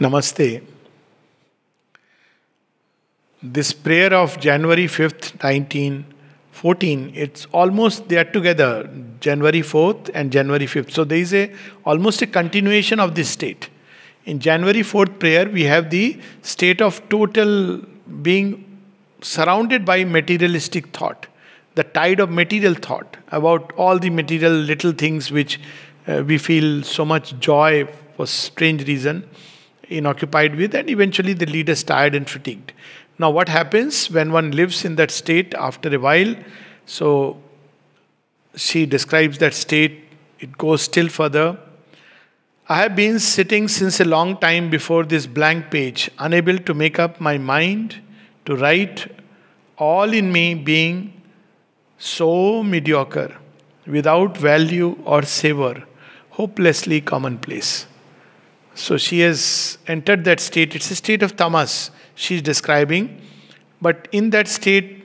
Namaste. This prayer of January 5th, 1914, it's almost they are together, January 4th and January 5th. So there is almost a continuation of this state. In January 4th prayer, we have the state of total being surrounded by materialistic thought, the tide of material thought about all the material little things which we feel so much joy for strange reason occupied with, and eventually they lead us tired and fatigued. Now, what happens when one lives in that state after a while? So, she describes that state, it goes still further. I have been sitting since a long time before this blank page, unable to make up my mind to write, all in me being so mediocre, without value or savour, hopelessly commonplace. So she has entered that state. It's a state of tamas she's describing. But in that state,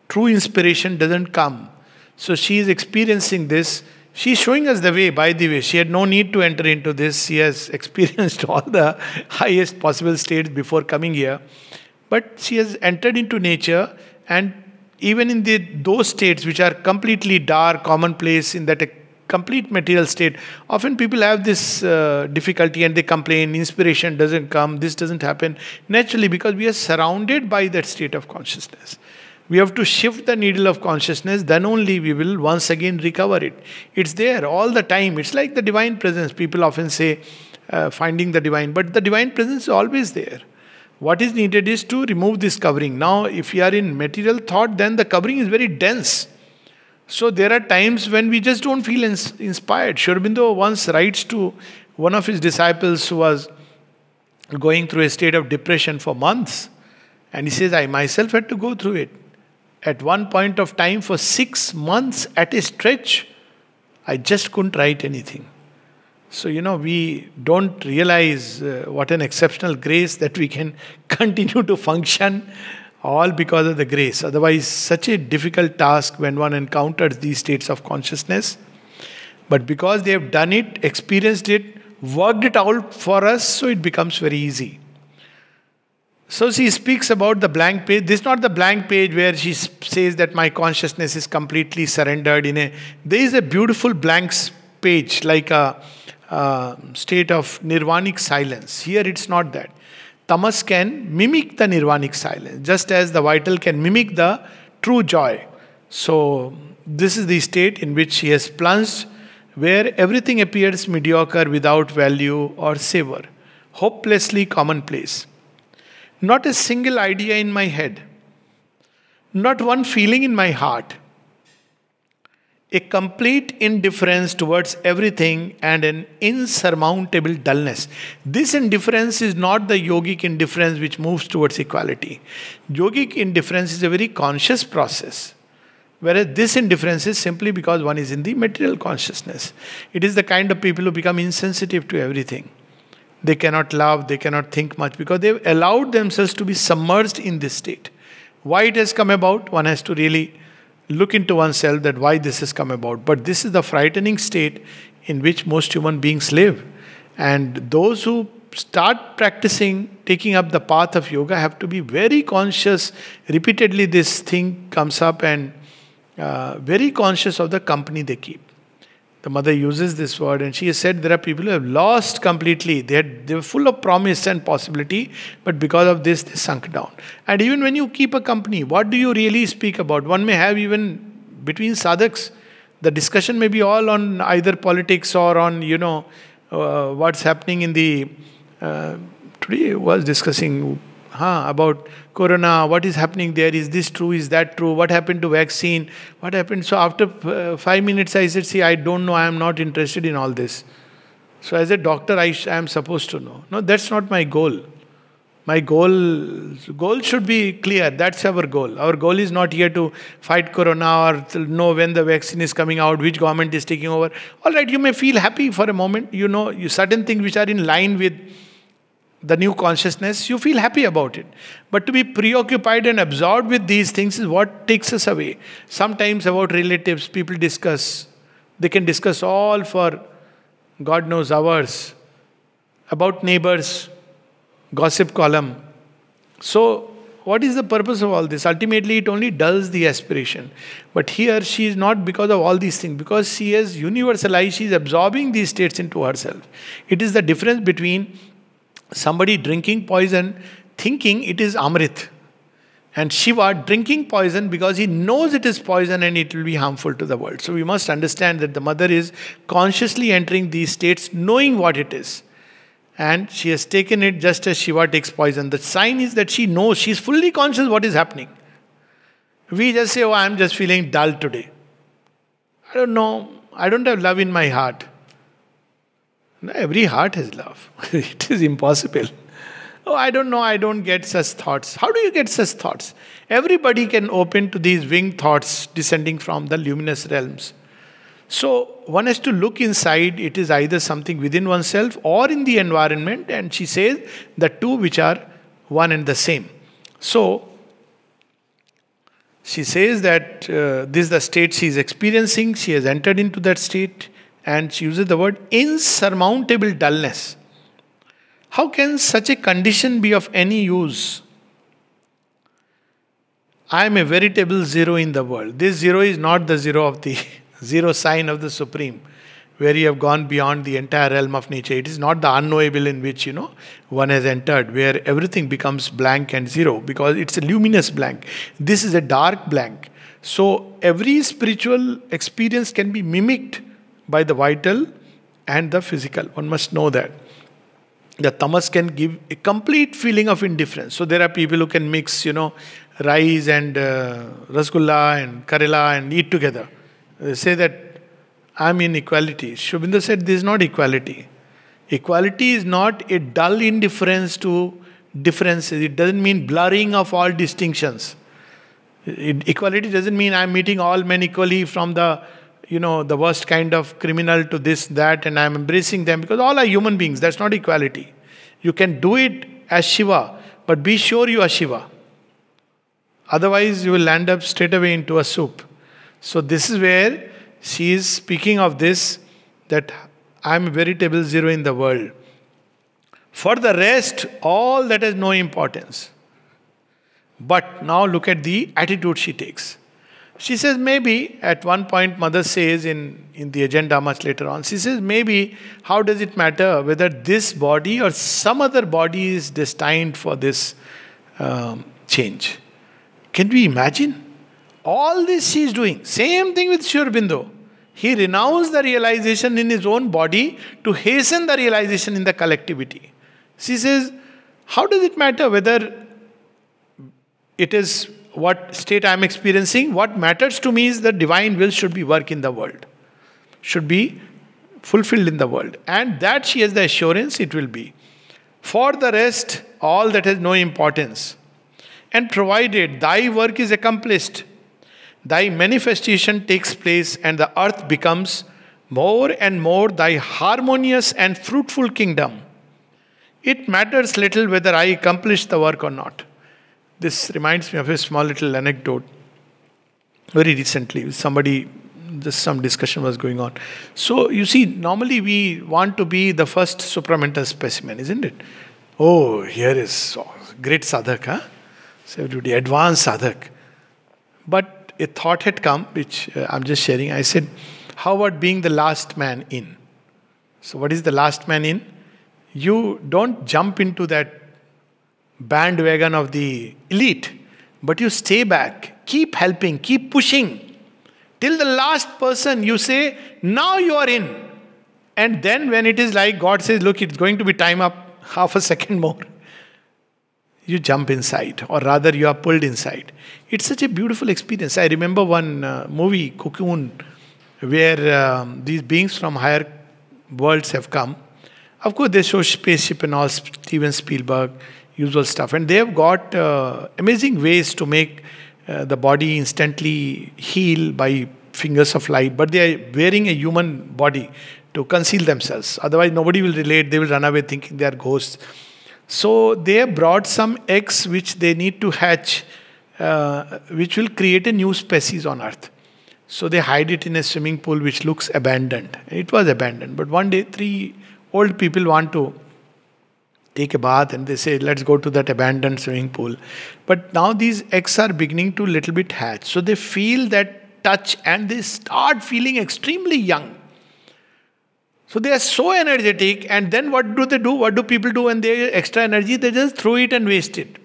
true inspiration doesn't come. So she is experiencing this. She's showing us the way, by the way. She had no need to enter into this. She has experienced all the highest possible states before coming here. But she has entered into nature, and even in those states which are completely dark, commonplace, in that complete material state, often people have this difficulty and they complain, inspiration doesn't come, this doesn't happen. Naturally, because we are surrounded by that state of consciousness. We have to shift the needle of consciousness, then only we will once again recover it. It's there all the time. It's like the divine presence. People often say, finding the divine. But the divine presence is always there. What is needed is to remove this covering. Now, if you are in material thought, then the covering is very dense. So there are times when we just don't feel inspired. Sri Aurobindo once writes to one of his disciples who was going through a state of depression for months. And he says, I myself had to go through it. At one point of time, for 6 months at a stretch, I just couldn't write anything. So, we don't realize what an exceptional grace that we can continue to function, all because of the grace. Otherwise, such a difficult task when one encounters these states of consciousness. But because they have done it, experienced it, worked it out for us, so it becomes very easy. So she speaks about the blank page. This is not the blank page where she says that my consciousness is completely surrendered. There is a beautiful blank page, like a state of nirvanic silence. Here it's not that. Tamas can mimic the nirvanic silence, just as the vital can mimic the true joy. So, this is the state in which she has plunged, where everything appears mediocre, without value or savour, hopelessly commonplace. Not a single idea in my head, not one feeling in my heart. A complete indifference towards everything and an insurmountable dullness. This indifference is not the yogic indifference which moves towards equality. Yogic indifference is a very conscious process, whereas this indifference is simply because one is in the material consciousness. It is the kind of people who become insensitive to everything. They cannot love, they cannot think much because they've allowed themselves to be submerged in this state. Why it has come about, one has to really look into oneself that why this has come about. But this is the frightening state in which most human beings live. And those who start practicing, taking up the path of yoga, have to be very conscious. Repeatedly this thing comes up, and very conscious of the company they keep. The mother uses this word, and she has said there are people who have lost completely. They were full of promise and possibility, but because of this, they sunk down. And even when you keep a company, what do you really speak about? One may have, even between sadhaks, the discussion may be all on either politics or on, what's happening in the... today I was discussing about corona, what is happening there, is this true, is that true, what happened to vaccine, what happened. So after 5 minutes I said, see, I don't know, I am not interested in all this. So as a doctor, I am supposed to know. No, that's not my goal. My goal should be clear. That's our goal. Our goal is not here to fight corona or to know when the vaccine is coming out, which government is taking over. All right, you may feel happy for a moment. Certain things which are in line with the new consciousness, you feel happy about it. But to be preoccupied and absorbed with these things is what takes us away. Sometimes about relatives, people discuss. They can discuss all for God knows hours. About neighbors, gossip column. So, what is the purpose of all this? Ultimately, it only dulls the aspiration. But here, she is not because of all these things, because she has universalized, she is absorbing these states into herself. It is the difference between somebody drinking poison, thinking it is Amrit, and Shiva drinking poison because he knows it is poison and it will be harmful to the world. So we must understand that the mother is consciously entering these states knowing what it is. And she has taken it just as Shiva takes poison. The sign is that she knows, she is fully conscious what is happening. We just say, oh, I am just feeling dull today. I don't know, I don't have love in my heart. No, every heart has love. It is impossible. Oh, I don't know, I don't get such thoughts. How do you get such thoughts? Everybody can open to these winged thoughts descending from the luminous realms. So one has to look inside. It is either something within oneself or in the environment, and she says the two which are one and the same. So she says that this is the state she is experiencing. She has entered into that state, and she uses the word insurmountable dullness. How can such a condition be of any use? I am a veritable zero in the world. This zero is not the zero of the zero sign of the Supreme, where you have gone beyond the entire realm of nature. It is not the unknowable in which, one has entered, where everything becomes blank and zero, because it's a luminous blank. This is a dark blank. So every spiritual experience can be mimicked by the vital and the physical. One must know that. The tamas can give a complete feeling of indifference. So there are people who can mix, rice and rasgulla and karela and eat together. They say that I'm in equality. Sri Aurobindo said this is not equality. Equality is not a dull indifference to differences. It doesn't mean blurring of all distinctions. Equality doesn't mean I'm meeting all men equally, from the the worst kind of criminal to this, that, and I'm embracing them, because all are human beings. That's not equality. You can do it as Shiva, but be sure you are Shiva. Otherwise, you will land up straight away into a soup. So this is where she is speaking of this, that I am a veritable zero in the world. For the rest, all that has no importance. But now look at the attitude she takes. She says maybe, at one point mother says in the agenda much later on, she says maybe, how does it matter whether this body or some other body is destined for this change? Can we imagine? All this she is doing. Same thing with Sri Aurobindo. He renounced the realization in his own body to hasten the realization in the collectivity. She says, how does it matter whether it is what state I am experiencing? What matters to me is the divine will should be work in the world, should be fulfilled in the world. And that she has the assurance it will be. For the rest, all that has no importance. And provided thy work is accomplished, thy manifestation takes place, and the earth becomes more and more thy harmonious and fruitful kingdom. It matters little whether I accomplish the work or not. This reminds me of a small little anecdote. Very recently, somebody, just some discussion was going on. So, you see, normally we want to be the first supramental specimen, isn't it? Oh, here is great sadhak, huh? So everybody, advanced sadhak. But a thought had come, which I'm just sharing. I said, how about being the last man in? So what is the last man in? You don't jump into that bandwagon of the elite, but you stay back, keep helping, keep pushing, till the last person you say, now you are in. And then when it is like God says, look, it's going to be time up, half a second more, you jump inside, or rather you are pulled inside. It's such a beautiful experience. I remember one movie, Cocoon, where these beings from higher worlds have come. Of course, they show spaceship and all, Steven Spielberg, usual stuff. And they have got amazing ways to make the body instantly heal by fingers of light. But they are wearing a human body to conceal themselves. Otherwise, nobody will relate. They will run away thinking they are ghosts. So they have brought some eggs which they need to hatch, which will create a new species on Earth. So they hide it in a swimming pool which looks abandoned. It was abandoned. But one day, 3 old people want to take a bath, and they say, let's go to that abandoned swimming pool. But now these eggs are beginning to little bit hatch. So they feel that touch and they start feeling extremely young. So they are so energetic, and then what do they do? What do people do when they have extra energy? They just throw it and waste it.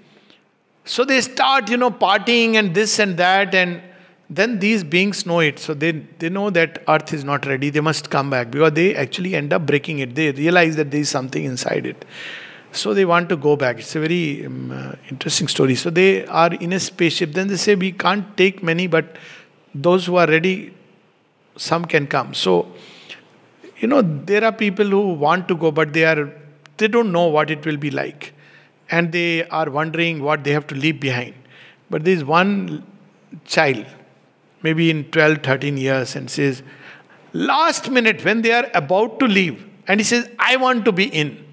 So they start, partying and this and that, and then these beings know it. So they know that earth is not ready. They must come back, because they actually end up breaking it. They realize that there is something inside it. So they want to go back. It's a very interesting story. So they are in a spaceship. Then they say, we can't take many, but those who are ready, some can come. So, there are people who want to go, but they don't know what it will be like. And they are wondering what they have to leave behind. But there is one child, maybe in 12, 13 years, and says, last minute when they are about to leave, and he says, I want to be in.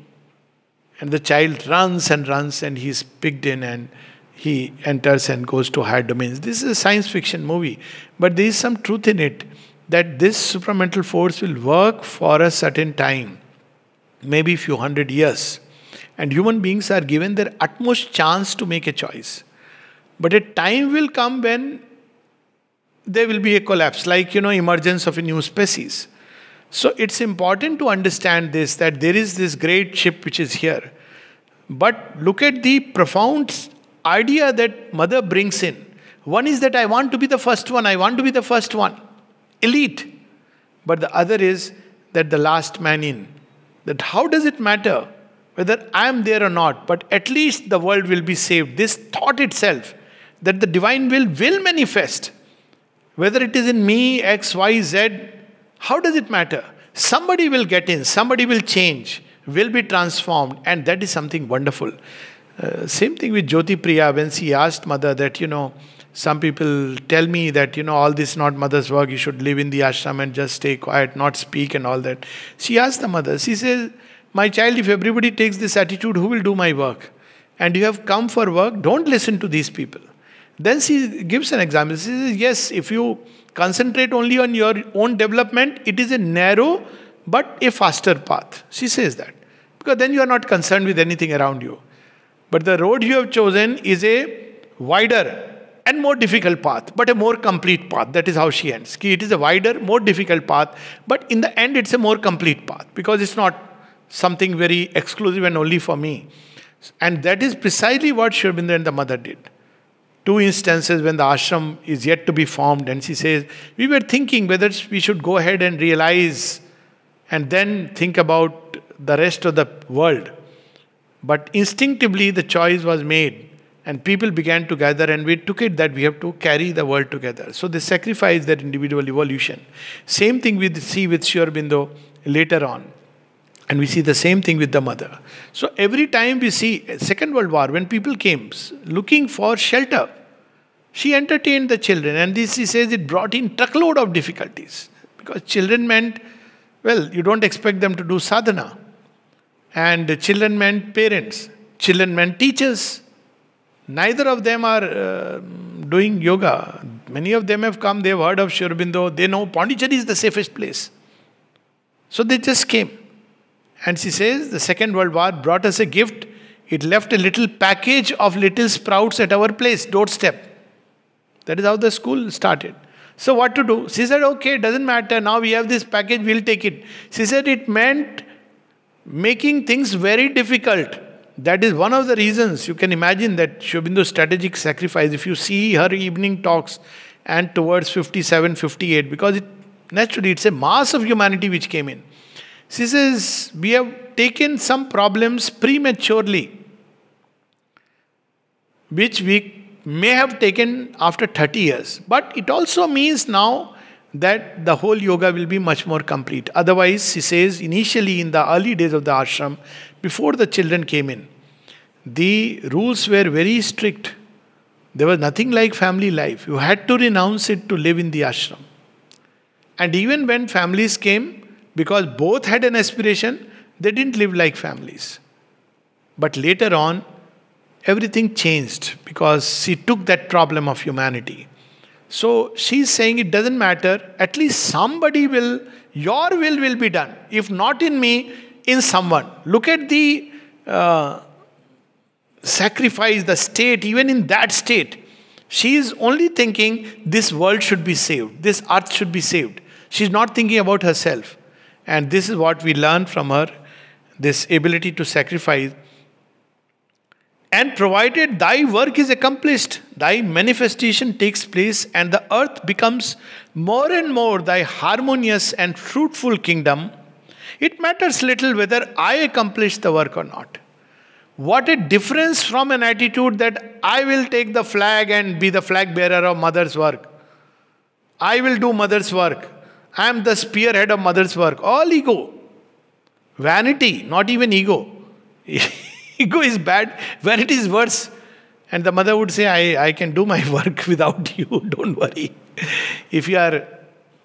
And the child runs, and he's picked in, and he enters and goes to higher domains. This is a science fiction movie, but there is some truth in it, that this supramental force will work for a certain time, maybe few hundred years. And human beings are given their utmost chance to make a choice. But a time will come when there will be a collapse, like, emergence of a new species. So it's important to understand this, that there is this great ship which is here. But look at the profound idea that Mother brings in. One is that I want to be the first one. I want to be the first one. Elite. But the other is that the last man in. That how does it matter whether I am there or not, but at least the world will be saved. This thought itself, that the divine will manifest. Whether it is in me, X, Y, Z, how does it matter? Somebody will get in, somebody will change, will be transformed, and that is something wonderful. Same thing with Jyoti Priya, when she asked Mother that, some people tell me that, all this is not Mother's work, you should live in the ashram and just stay quiet, not speak and all that. She asked the Mother, she says, my child, if everybody takes this attitude, who will do my work? And you have come for work, don't listen to these people. Then she gives an example. She says, yes, if you concentrate only on your own development, it is a narrow but a faster path. She says that. Because then you are not concerned with anything around you. But the road you have chosen is a wider and more difficult path, but a more complete path. That is how she ends. It is a wider, more difficult path, but in the end it's a more complete path, because it's not something very exclusive and only for me. And that is precisely what Sri Aurobindo and the Mother did. Two instances when the ashram is yet to be formed, and she says, we were thinking whether we should go ahead and realize and then think about the rest of the world. But instinctively the choice was made, and people began to gather, and we took it that we have to carry the world together. So they sacrificed their individual evolution. Same thing we see with Sri Aurobindo later on. And we see the same thing with the Mother. So every time we see Second World War, when people came looking for shelter, she entertained the children. And this, she says, it brought in truckload of difficulties. Because children meant, well, you don't expect them to do sadhana. And children meant parents. Children meant teachers. Neither of them are doing yoga. Many of them have come, they have heard of Sri Aurobindo. They know Pondicherry is the safest place. So they just came. And she says, the Second World War brought us a gift. It left a little package of little sprouts at our place, doorstep. That is how the school started. So what to do? She said, okay, doesn't matter. Now we have this package, we'll take it. She said it meant making things very difficult. That is one of the reasons. You can imagine that Sri Aurobindo's strategic sacrifice, if you see her evening talks and towards 57, 58, because naturally it's a mass of humanity which came in. She says, we have taken some problems prematurely, which we may have taken after 30 years. But it also means now that the whole yoga will be much more complete. Otherwise, she says, initially in the early days of the ashram, before the children came in, the rules were very strict. There was nothing like family life. You had to renounce it to live in the ashram. And even when families came, because both had an aspiration, they didn't live like families. But later on, everything changed because she took that problem of humanity. So she's saying it doesn't matter, at least somebody will, your will be done. If not in me, in someone. Look at the sacrifice the state, even in that state, she is only thinking this world should be saved, this earth should be saved. She is not thinking about herself. And this is what we learn from her, this ability to sacrifice. And provided thy work is accomplished, thy manifestation takes place, and the earth becomes more and more thy harmonious and fruitful kingdom, it matters little whether I accomplish the work or not. What a difference from an attitude that I will take the flag and be the flag bearer of mother's work. I will do mother's work. I am the spearhead of mother's work. All ego. Vanity, not even ego. Ego is bad, vanity is worse. And the mother would say, I can do my work without you, don't worry. If you are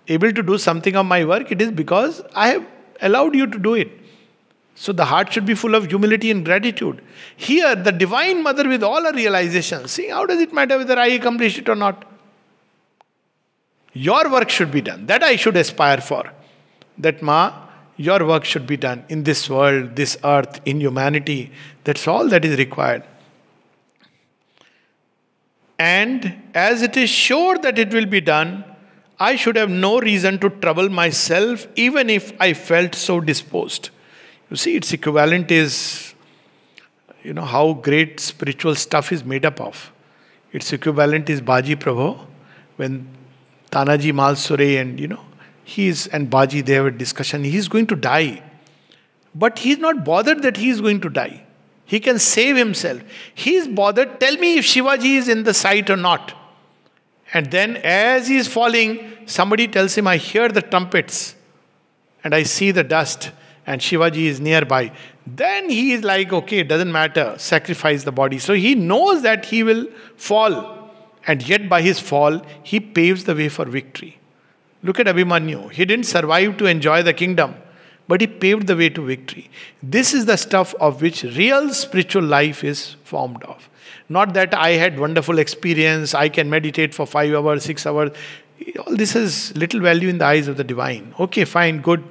able to do something of my work, it is because I have allowed you to do it. So the heart should be full of humility and gratitude. Here, the Divine Mother with all her realizations, see, how does it matter whether I accomplish it or not? Your work should be done. That I should aspire for. That Ma, your work should be done in this world, this earth, in humanity. That's all that is required. And as it is sure that it will be done, I should have no reason to trouble myself even if I felt so disposed. You see, its equivalent is, how great spiritual stuff is made up of. Its equivalent is Baji Prabhu, when Tanaji Malsure and, and Baji, they have a discussion. He is going to die. But he is not bothered that he is going to die. He can save himself. He is bothered, tell me if Shivaji is in the sight or not. And then as he is falling, somebody tells him, I hear the trumpets and I see the dust and Shivaji is nearby. Then he is like, okay, it doesn't matter, sacrifice the body. So he knows that he will fall. And yet by his fall, he paves the way for victory. Look at Abhimanyu. He didn't survive to enjoy the kingdom, but he paved the way to victory. This is the stuff of which real spiritual life is formed of. Not that I had wonderful experience, I can meditate for 5 hours, 6 hours. All this has little value in the eyes of the divine. Okay, fine, good.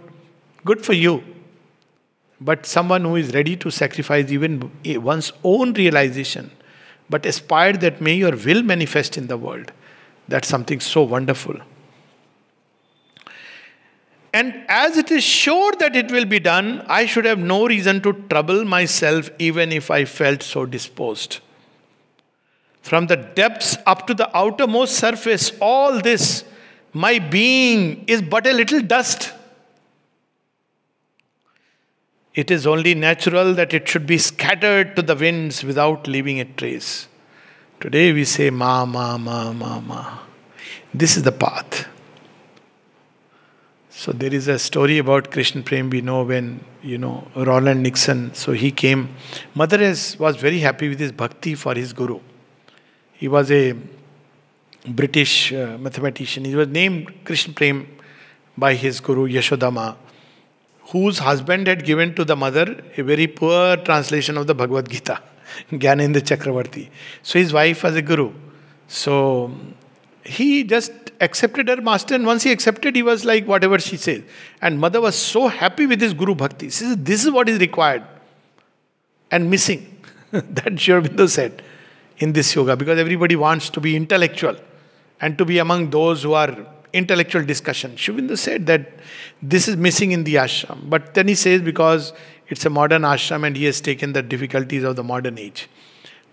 Good for you. But someone who is ready to sacrifice even one's own realization, but aspire that may your will manifest in the world. That's something so wonderful. And as it is sure that it will be done, I should have no reason to trouble myself even if I felt so disposed. From the depths up to the outermost surface, all this, my being is but a little dust. It is only natural that it should be scattered to the winds without leaving a trace. Today we say, Ma, Ma, Ma, Ma, Ma. This is the path. So there is a story about Krishna Prem, we know when, Roland Nixon, so he came. Mother was very happy with his bhakti for his guru. He was a British mathematician. He was named Krishna Prem by his guru Yashodama, whose husband had given to the mother a very poor translation of the Bhagavad Gita, Gyanendra Chakravarti. So his wife was a guru. So he just accepted her master, and once he accepted, he was like, whatever she says. And mother was so happy with his guru bhakti. She said, this is what is required and missing. That Sri Aurobindo said in this yoga, because everybody wants to be intellectual and to be among those who are intellectual discussion. Sri Aurobindo said that this is missing in the ashram. But then he says because it's a modern ashram and he has taken the difficulties of the modern age.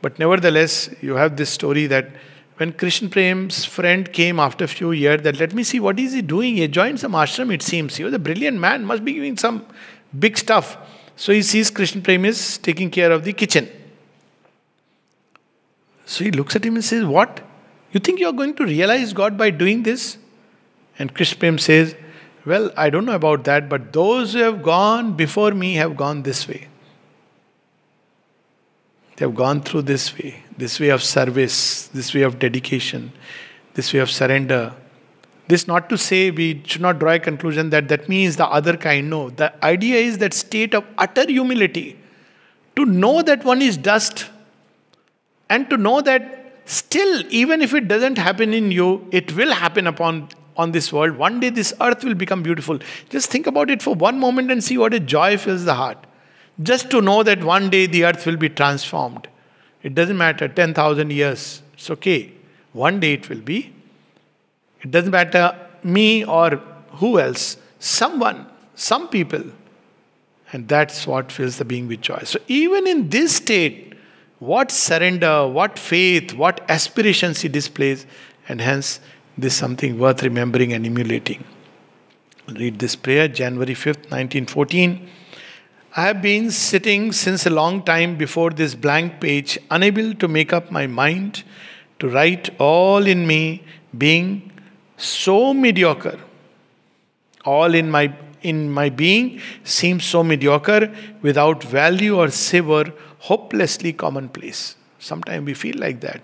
But nevertheless, you have this story that when Krishna Prem's friend came after a few years, that let me see what is he doing. He joined some ashram, it seems. He was a brilliant man, must be doing some big stuff. So he sees Krishna Prem is taking care of the kitchen. So he looks at him and says, what? You think you are going to realize God by doing this? And Krishna Prem says, well, I don't know about that, but those who have gone before me have gone this way. They have gone through this way of service, this way of dedication, this way of surrender. This not to say we should not draw a conclusion that means the other kind. No, the idea is that state of utter humility. To know that one is dust and to know that still, even if it doesn't happen in you, it will happen on this world. One day this earth will become beautiful. Just think about it for one moment and see what a joy fills the heart. Just to know that one day the earth will be transformed. It doesn't matter, 10,000 years, it's okay. One day it will be. It doesn't matter me or who else, someone, some people. And that's what fills the being with joy. So even in this state, what surrender, what faith, what aspirations he displays, and hence this is something worth remembering and emulating. I'll read this prayer, January 5th, 1914. I have been sitting since a long time before this blank page, unable to make up my mind to write all in me, being so mediocre. All in my being seems so mediocre, without value or savour, hopelessly commonplace. Sometimes we feel like that.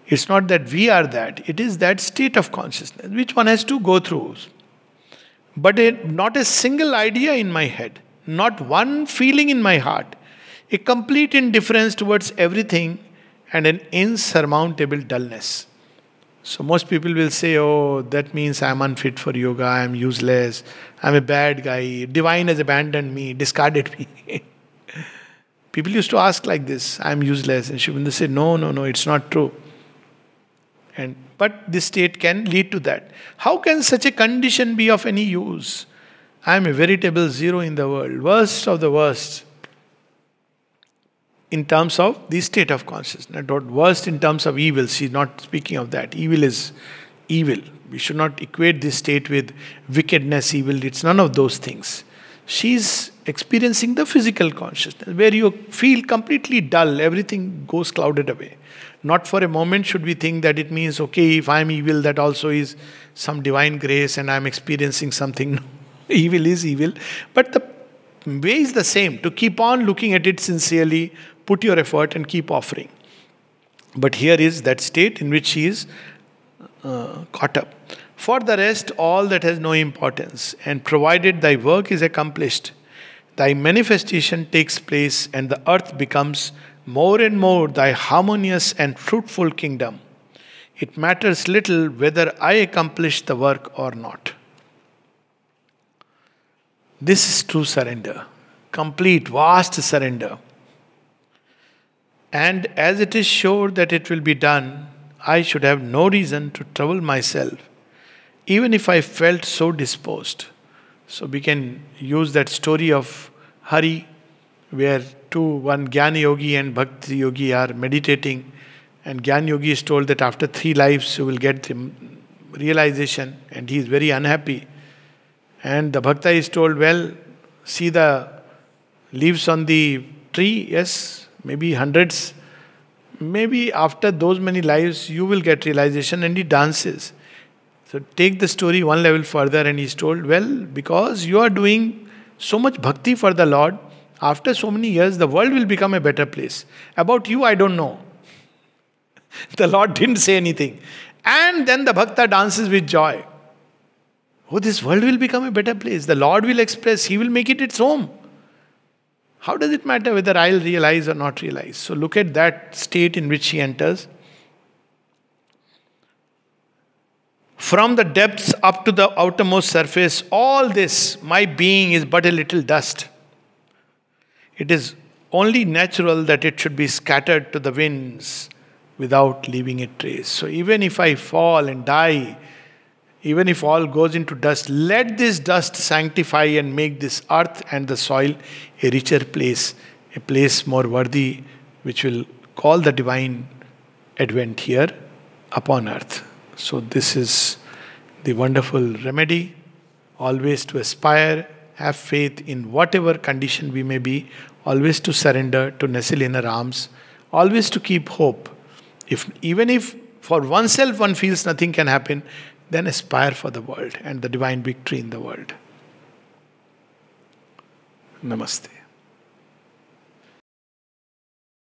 It's not that we are that, it is that state of consciousness which one has to go through. But not a single idea in my head, not one feeling in my heart, a complete indifference towards everything, and an insurmountable dullness. So most people will say, oh, that means I am unfit for yoga, I am useless, I am a bad guy, divine has abandoned me, discarded me. People used to ask like this, I am useless. And Shri Aurobindo said, no, it's not true. But this state can lead to that. How can such a condition be of any use? I am a veritable zero in the world, worst of the worst. In terms of the state of consciousness, not worst in terms of evil. She's not speaking of that. Evil is evil. We should not equate this state with wickedness, evil. It's none of those things. She's experiencing the physical consciousness, where you feel completely dull, everything goes clouded away. Not for a moment should we think that it means, okay, if I'm evil, that also is some divine grace and I'm experiencing something. Evil is evil. But the way is the same, to keep on looking at it sincerely, put your effort and keep offering. But here is that state in which she is caught up. For the rest, all that has no importance, and provided thy work is accomplished, thy manifestation takes place, and the earth becomes more and more thy harmonious and fruitful kingdom. It matters little whether I accomplish the work or not. This is true surrender, complete, vast surrender. And as it is sure that it will be done, I should have no reason to trouble myself, even if I felt so disposed. So we can use that story of Hari, where one Jnana Yogi and Bhakti Yogi are meditating, and Jnana Yogi is told that after 3 lives you will get the realization, and he is very unhappy. And the Bhakta is told, well, see the leaves on the tree, yes, maybe hundreds. Maybe after those many lives you will get realization, and he dances. So take the story one level further, and he's told, well, because you are doing so much bhakti for the Lord, after so many years the world will become a better place. About you, I don't know. The Lord didn't say anything. And then the Bhakta dances with joy. Oh, this world will become a better place. The Lord will express, He will make it its home. How does it matter whether I'll realize or not realize? So look at that state in which she enters. From the depths up to the outermost surface, all this, my being, is but a little dust. It is only natural that it should be scattered to the winds without leaving a trace. So even if I fall and die, even if all goes into dust, let this dust sanctify and make this earth and the soil a richer place, a place more worthy, which will call the divine advent here upon earth. So this is the wonderful remedy, always to aspire, have faith in whatever condition we may be, always to surrender, to nestle in her arms, always to keep hope. Even if for oneself one feels nothing can happen, then aspire for the world and the divine victory in the world. Namaste.